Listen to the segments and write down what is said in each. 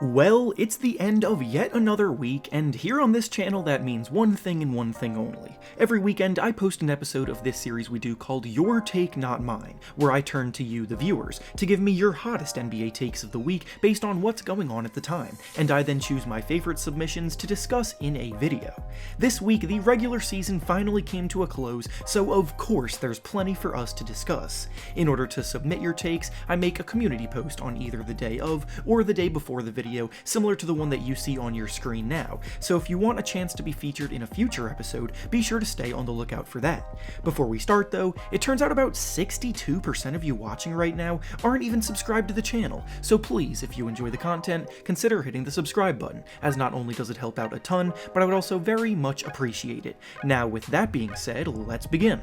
Well, it's the end of yet another week, and here on this channel that means one thing and one thing only. Every weekend I post an episode of this series we do called Your Take Not Mine, where I turn to you, the viewers, to give me your hottest NBA takes of the week based on what's going on at the time, and I then choose my favorite submissions to discuss in a video. This week the regular season finally came to a close, so of course there's plenty for us to discuss. In order to submit your takes, I make a community post on either the day of or the day before the video, similar to the one that you see on your screen now, so if you want a chance to be featured in a future episode, be sure to stay on the lookout for that. Before we start though, it turns out about 62% of you watching right now aren't even subscribed to the channel, so please, if you enjoy the content, consider hitting the subscribe button, as not only does it help out a ton, but I would also very much appreciate it. Now with that being said, let's begin.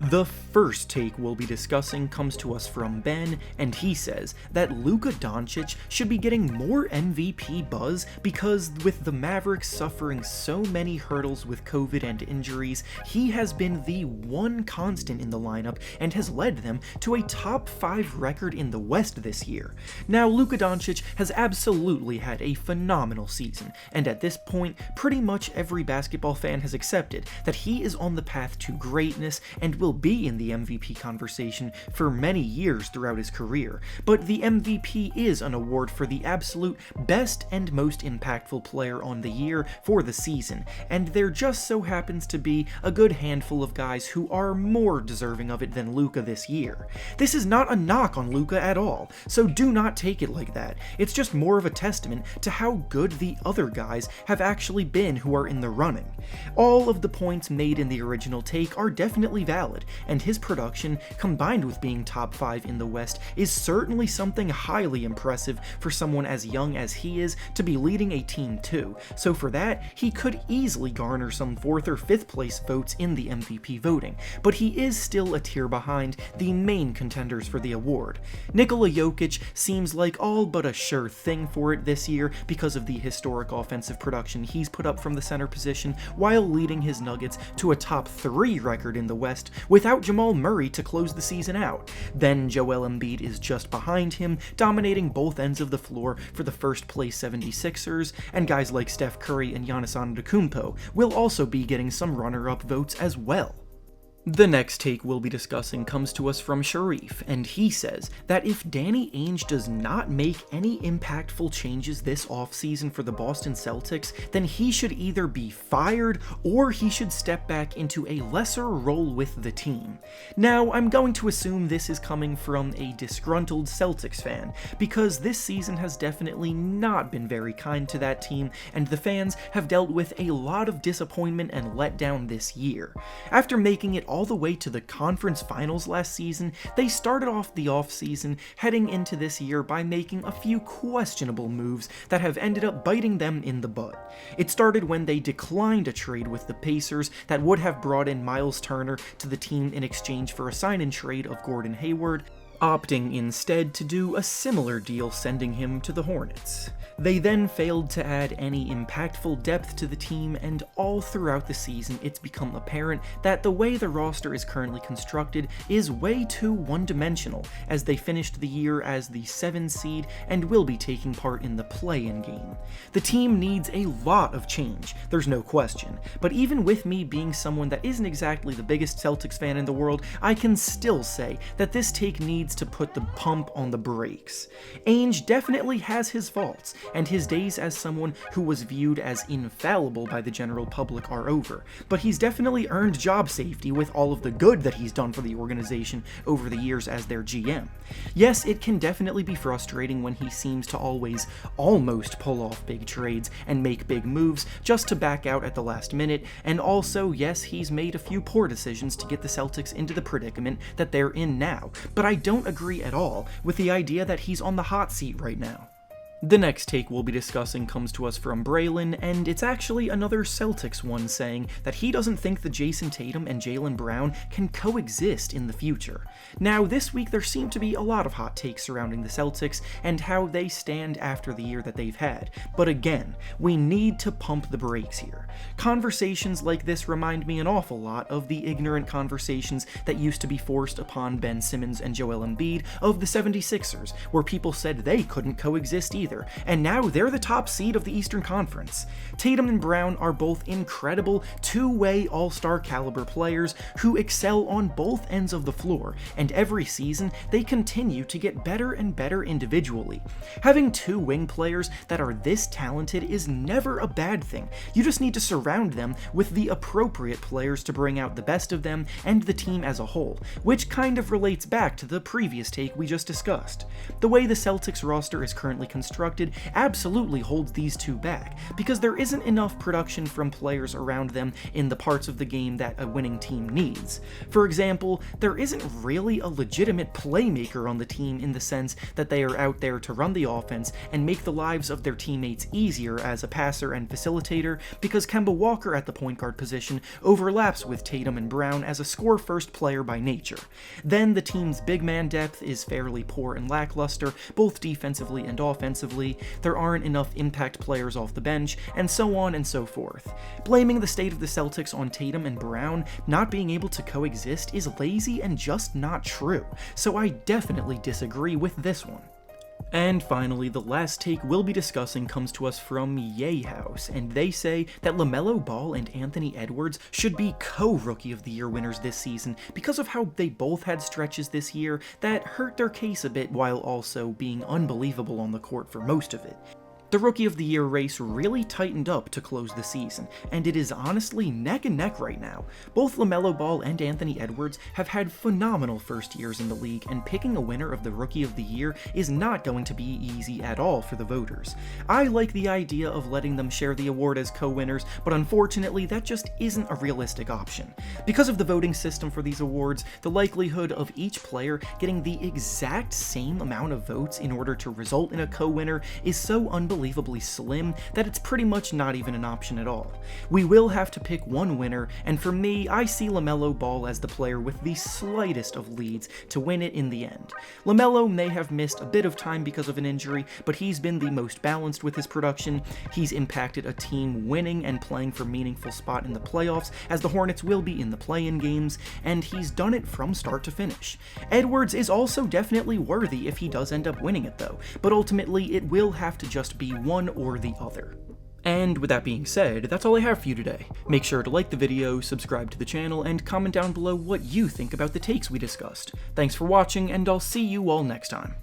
The first take we'll be discussing comes to us from Ben, and he says that Luka Doncic should be getting more MVP buzz because with the Mavericks suffering so many hurdles with COVID and injuries, he has been the one constant in the lineup and has led them to a top 5 record in the West this year. Now, Luka Doncic has absolutely had a phenomenal season, and at this point, pretty much every basketball fan has accepted that he is on the path to greatness and will be in the MVP conversation for many years throughout his career, but the MVP is an award for the absolute best and most impactful player on the year for the season, and there just so happens to be a good handful of guys who are more deserving of it than Luka this year. This is not a knock on Luka at all, so do not take it like that. It's just more of a testament to how good the other guys have actually been who are in the running. All of the points made in the original take are definitely valid, and his production, combined with being top 5 in the West, is certainly something highly impressive for someone as young as he is to be leading a team too, so for that, he could easily garner some 4th or 5th place votes in the MVP voting, but he is still a tier behind the main contenders for the award. Nikola Jokic seems like all but a sure thing for it this year because of the historic offensive production he's put up from the center position while leading his Nuggets to a top 3 record in the West without Jamal Murray to close the season out. Then Joel Embiid is just behind him, dominating both ends of the floor for the first place 76ers, and guys like Steph Curry and Giannis Antetokounmpo will also be getting some runner-up votes as well. The next take we'll be discussing comes to us from Sharif, and he says that if Danny Ainge does not make any impactful changes this offseason for the Boston Celtics, then he should either be fired or he should step back into a lesser role with the team. Now, I'm going to assume this is coming from a disgruntled Celtics fan, because this season has definitely not been very kind to that team, and the fans have dealt with a lot of disappointment and letdown this year. After making it all the way to the conference finals last season, they started off the offseason heading into this year by making a few questionable moves that have ended up biting them in the butt. It started when they declined a trade with the Pacers that would have brought in Miles Turner to the team in exchange for a sign-and-trade of Gordon Hayward, opting instead to do a similar deal sending him to the Hornets. They then failed to add any impactful depth to the team, and all throughout the season it's become apparent that the way the roster is currently constructed is way too one-dimensional, as they finished the year as the 7 seed and will be taking part in the play-in game. The team needs a lot of change, there's no question, but even with me being someone that isn't exactly the biggest Celtics fan in the world, I can still say that this take needs to put the pump on the brakes. Ainge definitely has his faults, and his days as someone who was viewed as infallible by the general public are over, but he's definitely earned job safety with all of the good that he's done for the organization over the years as their GM. Yes, it can definitely be frustrating when he seems to always almost pull off big trades and make big moves just to back out at the last minute, and also, yes, he's made a few poor decisions to get the Celtics into the predicament that they're in now, but I don't agree at all with the idea that he's on the hot seat right now. The next take we'll be discussing comes to us from Braylon, and it's actually another Celtics one saying that he doesn't think the Jayson Tatum and Jaylen Brown can coexist in the future. Now, this week there seem to be a lot of hot takes surrounding the Celtics and how they stand after the year that they've had, but again, we need to pump the brakes here. Conversations like this remind me an awful lot of the ignorant conversations that used to be forced upon Ben Simmons and Joel Embiid of the 76ers, where people said they couldn't coexist either. either, and now they're the top seed of the Eastern Conference. Tatum and Brown are both incredible two-way all-star caliber players who excel on both ends of the floor, and every season they continue to get better and better individually. Having two wing players that are this talented is never a bad thing. You just need to surround them with the appropriate players to bring out the best of them and the team as a whole, which kind of relates back to the previous take we just discussed. The way the Celtics roster is currently constructed absolutely holds these two back, because there isn't enough production from players around them in the parts of the game that a winning team needs. For example, there isn't really a legitimate playmaker on the team in the sense that they are out there to run the offense and make the lives of their teammates easier as a passer and facilitator, because Kemba Walker at the point guard position overlaps with Tatum and Brown as a score-first player by nature. Then the team's big man depth is fairly poor and lackluster, both defensively and offensively. There aren't enough impact players off the bench, and so on and so forth. Blaming the state of the Celtics on Tatum and Brown not being able to coexist is lazy and just not true, so I definitely disagree with this one. And finally, the last take we'll be discussing comes to us from Yay House, and they say that LaMelo Ball and Anthony Edwards should be co-Rookie of the Year winners this season because of how they both had stretches this year that hurt their case a bit while also being unbelievable on the court for most of it. The Rookie of the Year race really tightened up to close the season, and it is honestly neck and neck right now. Both LaMelo Ball and Anthony Edwards have had phenomenal first years in the league, and picking a winner of the Rookie of the Year is not going to be easy at all for the voters. I like the idea of letting them share the award as co-winners, but unfortunately that just isn't a realistic option. Because of the voting system for these awards, the likelihood of each player getting the exact same amount of votes in order to result in a co-winner is so unbelievably slim that it's pretty much not even an option at all. We will have to pick one winner, and for me, I see LaMelo Ball as the player with the slightest of leads to win it in the end. LaMelo may have missed a bit of time because of an injury, but he's been the most balanced with his production. He's impacted a team winning and playing for a meaningful spot in the playoffs, as the Hornets will be in the play-in games, and he's done it from start to finish. Edwards is also definitely worthy if he does end up winning it though, but ultimately it will have to just be one or the other. And with that being said, that's all I have for you today. Make sure to like the video, subscribe to the channel, and comment down below what you think about the takes we discussed. Thanks for watching, and I'll see you all next time.